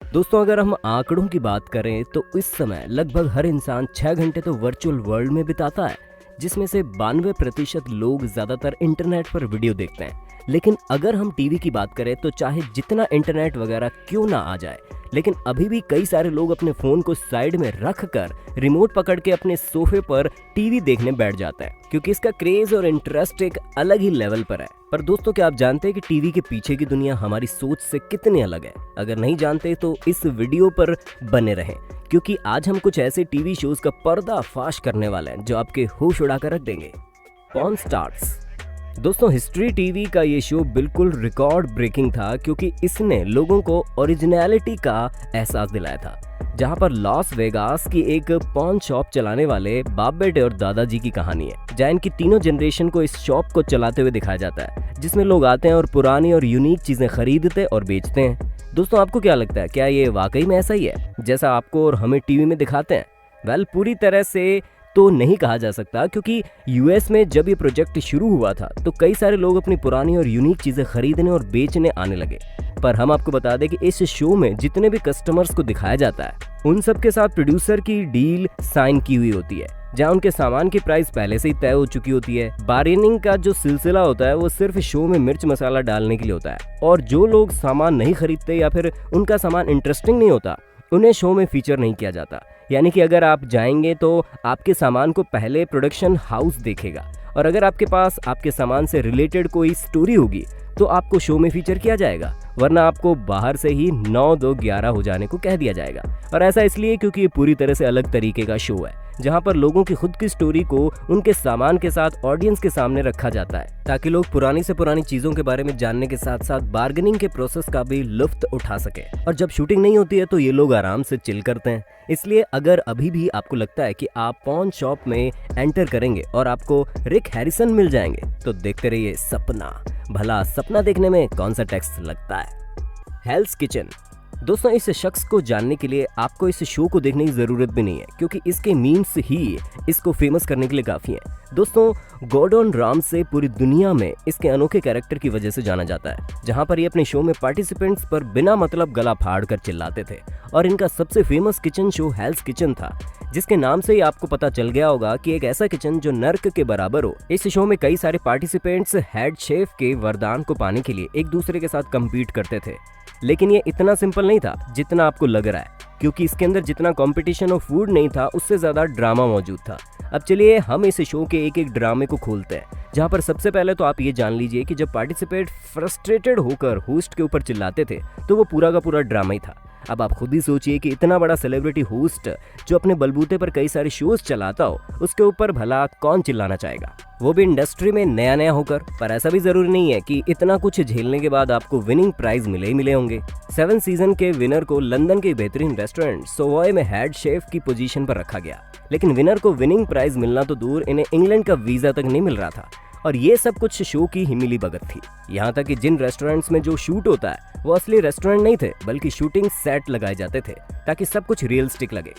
दोस्तों, अगर हम आंकड़ों की बात करें तो इस समय लगभग हर इंसान 6 घंटे तो वर्चुअल वर्ल्ड में बिताता है, जिसमें से 92% लोग ज्यादातर इंटरनेट पर वीडियो देखते हैं। लेकिन अगर हम टीवी की बात करें तो चाहे जितना इंटरनेट वगैरह क्यों ना आ जाए, लेकिन अभी भी कई सारे लोग अपने फोन को साइड में रख कर रिमोट पकड़ के अपने सोफे पर टीवी देखने बैठ जाते हैं, क्योंकि इसका क्रेज और इंटरेस्ट एक अलग ही लेवल पर है। पर दोस्तों, क्या आप जानते हैं कि टीवी के पीछे की दुनिया हमारी सोच से कितनी अलग है? अगर नहीं जानते तो इस वीडियो पर बने रहें, क्योंकि आज हम कुछ ऐसे टीवी शोज का पर्दाफाश करने वाले हैं जो आपके होश उड़ाकर रख देंगे। Porn stars. दोस्तों, हिस्ट्री टीवी का ये शो बिल्कुल रिकॉर्ड ब्रेकिंग था, क्योंकि इसने लोगों को ओरिजिनलिटी का एहसास दिलाया था। जहां पर लॉस वेगास की एक पॉर्न शॉप चलाने वाले बाप बेटे और दादाजी की कहानी है, जहां इनकी तीनों जनरेशन को इस शॉप को चलाते हुए दिखाया जाता है, जिसमें लोग आते हैं और पुरानी और यूनिक चीजें खरीदते और बेचते हैं। दोस्तों, आपको क्या लगता है, क्या ये वाकई में ऐसा ही है जैसा आपको और हमें टीवी में दिखाते हैं? वेल, पूरी तरह से तो नहीं कहा जा सकता, क्योंकि यूएस में जब ये प्रोजेक्ट शुरू हुआ था तो कई सारे लोग अपनी पुरानी और यूनिक चीजें खरीदने और बेचने आने लगे। पर हम आपको बता दें कि इस शो में जितने भी कस्टमर्स को दिखाया जाता है, उन सब के साथ प्रोड्यूसर की डील साइन की हुई होती है, जहां उनके सामान की प्राइस पहले से ही तय हो चुकी होती है। बार्गेनिंग का जो सिलसिला होता है वो सिर्फ शो में मिर्च मसाला डालने के लिए होता है, और जो लोग सामान नहीं खरीदते या फिर उनका सामान इंटरेस्टिंग नहीं होता, उन्हें शो में फीचर नहीं किया जाता। यानी कि अगर आप जाएंगे तो आपके सामान को पहले प्रोडक्शन हाउस देखेगा, और अगर आपके पास आपके सामान से रिलेटेड कोई स्टोरी होगी तो आपको शो में फीचर किया जाएगा, वरना आपको बाहर से ही 9-2-11 हो जाने को कह दिया जाएगा। और ऐसा इसलिए क्योंकि ये पूरी तरह से अलग तरीके का शो है, जहां पर लोगों की खुद की स्टोरी को उनके सामान के साथ ऑडियंस के सामने रखा जाता है, ताकि लोग पुरानी से पुरानी चीजों के बारे में जानने के साथ साथ बार्गेनिंग के प्रोसेस का भी लुत्फ उठा सके। और जब शूटिंग नहीं होती है तो ये लोग आराम से चिल करते हैं। इसलिए अगर अभी भी आपको लगता है कि आप पॉर्न शॉप में एंटर करेंगे और आपको रिक हैरिसन मिल जाएंगे, तो देखते रहिए सपना। भला सपना देखने में कौन सा टैक्स लगता है? हेल्स किचन। दोस्तों, इस शख्स को जानने के लिए आपको इस शो को देखने की जरूरत भी नहीं है, क्योंकि इसके मीम्स ही इसको फेमस करने के लिए काफी हैं। दोस्तों, गॉर्डन रामसे पूरी दुनिया में इसके अनोखे कैरेक्टर की वजह से जाना जाता है, जहां पर ये अपने शो में पार्टिसिपेंट्स पर बिना मतलब गला फाड़ कर चिल्लाते थे। और इनका सबसे फेमस किचन शो हेल्स किचन था, जिसके नाम से ही आपको पता चल गया होगा कि एक ऐसा किचन जो नर्क के बराबर हो। इस शो में कई सारे पार्टिसिपेंट्स हेड शेफ के वरदान को पाने के लिए एक दूसरे के साथ कम्पीट करते थे। लेकिन ये इतना सिंपल नहीं था जितना आपको लग रहा है, क्योंकि इसके अंदर जितना कंपटीशन और फूड नहीं था, उससे ज्यादा ड्रामा मौजूद था। अब चलिए हम इस शो के एक एक ड्रामे को खोलते हैं, जहां पर सबसे पहले तो आप ये जान लीजिए कि जब पार्टिसिपेंट फ्रस्ट्रेटेड होकर होस्ट के ऊपर चिल्लाते थे तो वो पूरा का पूरा ड्रामा ही था। अब आप खुद ही सोचिए कि इतना बड़ा सेलिब्रिटी होस्ट जो अपने बलबूते पर कई सारे शोज चलाता हो, उसके ऊपर भला कौन चिल्लाना चाहेगा, वो भी इंडस्ट्री में नया नया होकर। पर ऐसा भी जरूरी नहीं है कि इतना कुछ झेलने के बाद आपको विनिंग प्राइज मिले ही मिले होंगे। 7 सीजन के विनर को लंदन के बेहतरीन रेस्टोरेंट सोवॉय में हेड शेफ की पोजीशन पर रखा गया, लेकिन विनर को विनिंग प्राइज मिलना तो दूर, इन्हें इंग्लैंड का वीजा तक नहीं मिल रहा था। और ये सब कुछ शो की ही मिली भगत थी। यहाँ तक कि जिन रेस्टोरेंट्स में जो शूट होता है वो असली रेस्टोरेंट नहीं थे, बल्कि शूटिंग सेट लगाए जाते थे ताकि सब कुछ रियलिस्टिक लगे।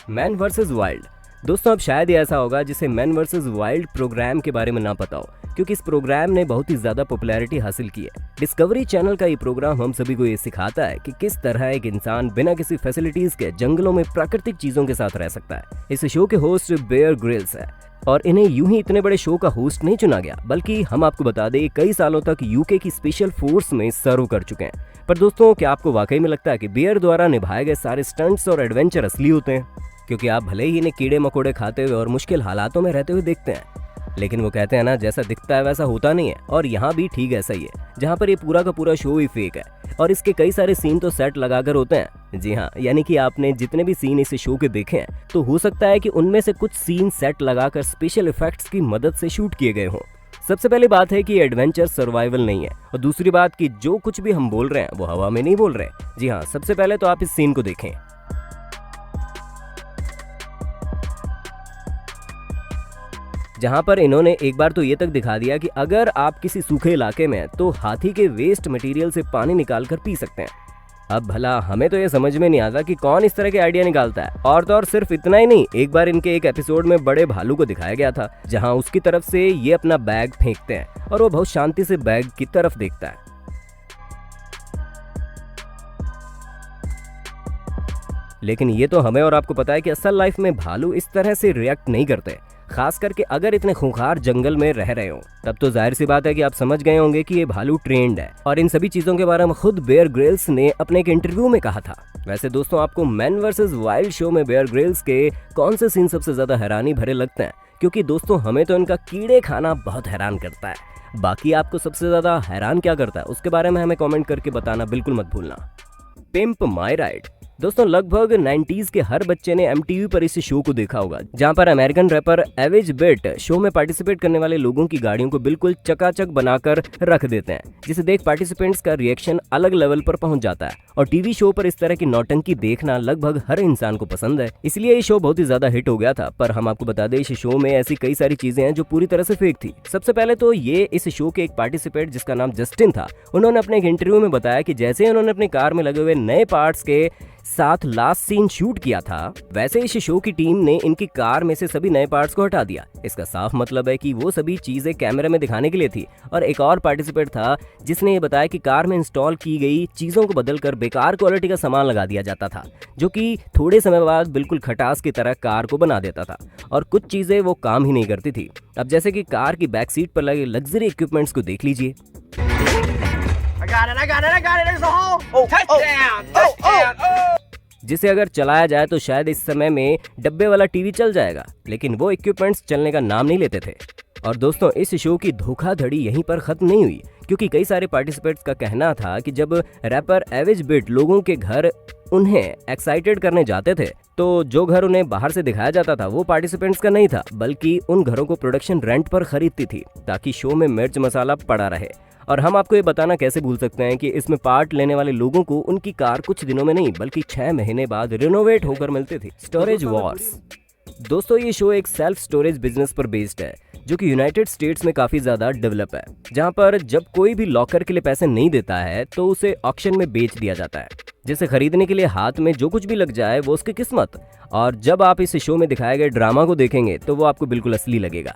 Man versus wild. दोस्तों, अब शायद ही ऐसा होगा जिसे मैन वर्सेस वाइल्ड प्रोग्राम के बारे में ना पता हो, क्योंकि इस प्रोग्राम ने बहुत ही ज्यादा पॉपुलैरिटी हासिल की है। डिस्कवरी चैनल का ये प्रोग्राम हम सभी को ये सिखाता है कि किस तरह एक इंसान बिना किसी फैसिलिटीज के जंगलों में प्राकृतिक चीजों के साथ रह सकता है। इस शो के होस्ट बेयर ग्रिल्स है, और इन्हें यूं ही इतने बड़े शो का होस्ट नहीं चुना गया, बल्कि हम आपको बता दें कई सालों तक यूके की स्पेशल फोर्स में सर्व कर चुके हैं। पर दोस्तों, क्या आपको वाकई में लगता है कि बेयर द्वारा निभाए गए सारे स्टंट्स और एडवेंचर असली होते हैं? क्योंकि आप भले ही इन्हें कीड़े मकोड़े खाते हुए और मुश्किल हालातों में रहते हुए देखते हैं, लेकिन वो कहते हैं ना, जैसा दिखता है वैसा होता नहीं है। और यहाँ भी ठीक ऐसा ही है, जहाँ पर ये पूरा का पूरा शो ही फेक है, और इसके कई सारे सीन तो सेट लगाकर होते हैं। जी हाँ, यानी कि आपने जितने भी सीन इस शो के देखे हैं, तो हो सकता है कि उनमें से कुछ सीन सेट लगाकर स्पेशल इफेक्ट्स की मदद से शूट किए गए हों। सबसे पहली बात है कि एडवेंचर सर्वाइवल नहीं है, और दूसरी बात कि जो कुछ भी हम बोल रहे हैं वो हवा में नहीं बोल रहे। जी हाँ, सबसे पहले तो आप इस सीन को देखें। जहां पर इन्होंने एक बार तो ये तक दिखा दिया कि अगर आप किसी सूखे इलाके में हैं तो हाथी के वेस्ट मटेरियल से पानी निकाल कर पी सकते हैं। अब भला हमें तो ये समझ में नहीं आता कि कौन इस तरह के आइडिया निकालता है। और तो और सिर्फ इतना ही नहीं, एक बार इनके एक एपिसोड में बड़े भालू को दिखाया गया था जहां उसकी तरफ से ये अपना बैग फेंकते हैं और वो बहुत शांति से बैग की तरफ देखता है। लेकिन ये तो हमें और आपको पता है कि असल लाइफ में भालू इस तरह से रिएक्ट नहीं करते, खास करके अगर इतने खूंखार जंगल में रह रहे हो। तब तो जाहिर सी बात है कि आप समझ गए होंगे कि ये भालू ट्रेंड है। और इन सभी चीजों के बारे में खुद बेयर ग्रिल्स ने अपने एक इंटरव्यू में कहा था। वैसे दोस्तों, आपको मैन वर्सेस वाइल्ड शो में बेयर ग्रिल्स के कौन से सीन सबसे ज्यादा हैरानी भरे लगते हैं? क्योंकि दोस्तों, हमें तो इनका कीड़े खाना बहुत हैरान करता है। बाकी आपको सबसे ज्यादा हैरान क्या करता है, उसके बारे में हमें कॉमेंट करके बताना बिल्कुल मत भूलना। पिंप माई राइड। दोस्तों, लगभग 90s के हर बच्चे ने MTV पर इस शो को देखा होगा, जहां पर American wrapper Airways bit show में पार्टिसिपेट करने वाले लोगों की गाड़ियों को बिल्कुल चकाचक बनाकर रख देते हैं, जिसे देख पार्टिसिपेंट्स का रिएक्शन अलग लेवल पर पहुंच जाता है। और टीवी शो पर इस तरह की नौटंकी देखना लगभग हर इंसान को पसंद है, इसलिए ये शो बहुत ही ज्यादा हिट हो गया था। पर हम आपको बता दें, इस शो में ऐसी कई सारी चीजें हैं जो पूरी तरह से फेक थी। सबसे पहले तो ये इस शो के एक पार्टिसिपेंट जिसका नाम जस्टिन था, उन्होंने अपने एक इंटरव्यू में बताया कि जैसे उन्होंने अपनी कार में लगे हुए नए पार्ट्स के साथ लास्ट सीन शूट किया था, वैसे इस शो की टीम ने इनकी कार में से सभी नए पार्ट्स को हटा दिया। इसका साफ मतलब है कि वो सभी चीजें कैमरे में दिखाने के लिए थी। और एक और पार्टिसिपेंट था जिसने ये बताया कि कार में इंस्टॉल की गई चीजों को बदलकर बेकार क्वालिटी का सामान लगा दिया जाता था, जो कि थोड़े समय बाद बिल्कुल खटास की तरह कार को बना देता था। और कुछ चीजें वो काम ही नहीं करती थी। अब जैसे कि कार की बैक सीट पर लगे लग्जरी इक्विपमेंट्स को देख लीजिए। I got it, there's the hole! Touchdown! जिसे अगर चलाया जाए तो शायद इस समय में डब्बे वाला टीवी चल जाएगा, लेकिन वो इक्विपमेंट्स चलने का नाम नहीं लेते थे। और दोस्तों, इस शो की धोखाधड़ी यहीं पर खत्म नहीं हुई, क्योंकि कई सारे पार्टिसिपेंट्स का कहना था कि जब रैपर एवेज बिट लोगों के घर उन्हें एक्साइटेड करने जाते थे, तो जो घर उन्हें बाहर से दिखाया जाता था वो पार्टिसिपेंट्स का नहीं था, बल्कि उन घरों को प्रोडक्शन रेंट पर खरीदती थी ताकि शो में मिर्च मसाला पड़ा रहे। और हम आपको ये बताना कैसे भूल सकते हैं कि इसमें पार्ट लेने वाले लोगों को उनकी कार कुछ दिनों में नहीं बल्कि 6 महीने बाद रिनोवेट होकर मिलती थी। Storage Wars. दोस्तों, ये शो एक सेल्फ स्टोरेज बिजनेस पर बेस्ड है, जो कि यूनाइटेड स्टेट्स में काफी ज्यादा डेवलप है, जहां पर जब कोई भी लॉकर के लिए पैसे नहीं देता है तो उसे ऑक्शन में बेच दिया जाता है, जिसे खरीदने के लिए हाथ में जो कुछ भी लग जाए वो उसकी किस्मत। और जब आप इस शो में दिखाए गए ड्रामा को देखेंगे तो वो आपको बिल्कुल असली लगेगा,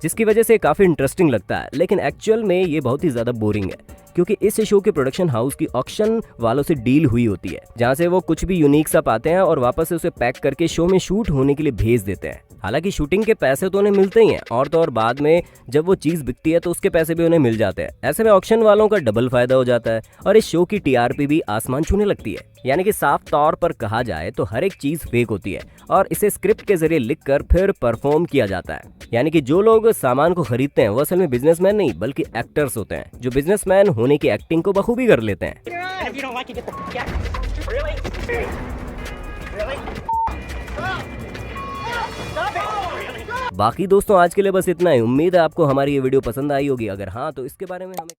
जिसकी वजह से काफी इंटरेस्टिंग लगता है। लेकिन एक्चुअल में ये बहुत ही ज्यादा बोरिंग है, क्योंकि इस शो के प्रोडक्शन हाउस की ऑक्शन वालों से डील हुई होती है, जहां से वो कुछ भी यूनिक सा पाते हैं और वापस से उसे पैक करके शो में शूट होने के लिए भेज देते हैं। हालांकि शूटिंग के पैसे तो उन्हें मिलते ही हैं, और तो और बाद में जब वो चीज बिकती है तो उसके पैसे भी उन्हें मिल जाते हैं। ऐसे में ऑक्शन वालों का डबल फायदा हो जाता है और इस शो की TRP भी आसमान छूने लगती है। यानी कि साफ तौर पर कहा जाए तो हर एक चीज फेक होती है और इसे स्क्रिप्ट के जरिए लिखकर फिर परफॉर्म किया जाता है। यानी कि जो लोग सामान को खरीदते हैं वो असल में बिजनेसमैन नहीं बल्कि एक्टर्स होते हैं, जो बिजनेसमैन होने की एक्टिंग को बखूबी कर लेते हैं। And if you don't like it, get the fuck out. Really? Really? Stop it! बाकी दोस्तों, आज के लिए बस इतना ही। उम्मीद है आपको हमारी ये वीडियो पसंद आई होगी। अगर हाँ तो इसके बारे में हमें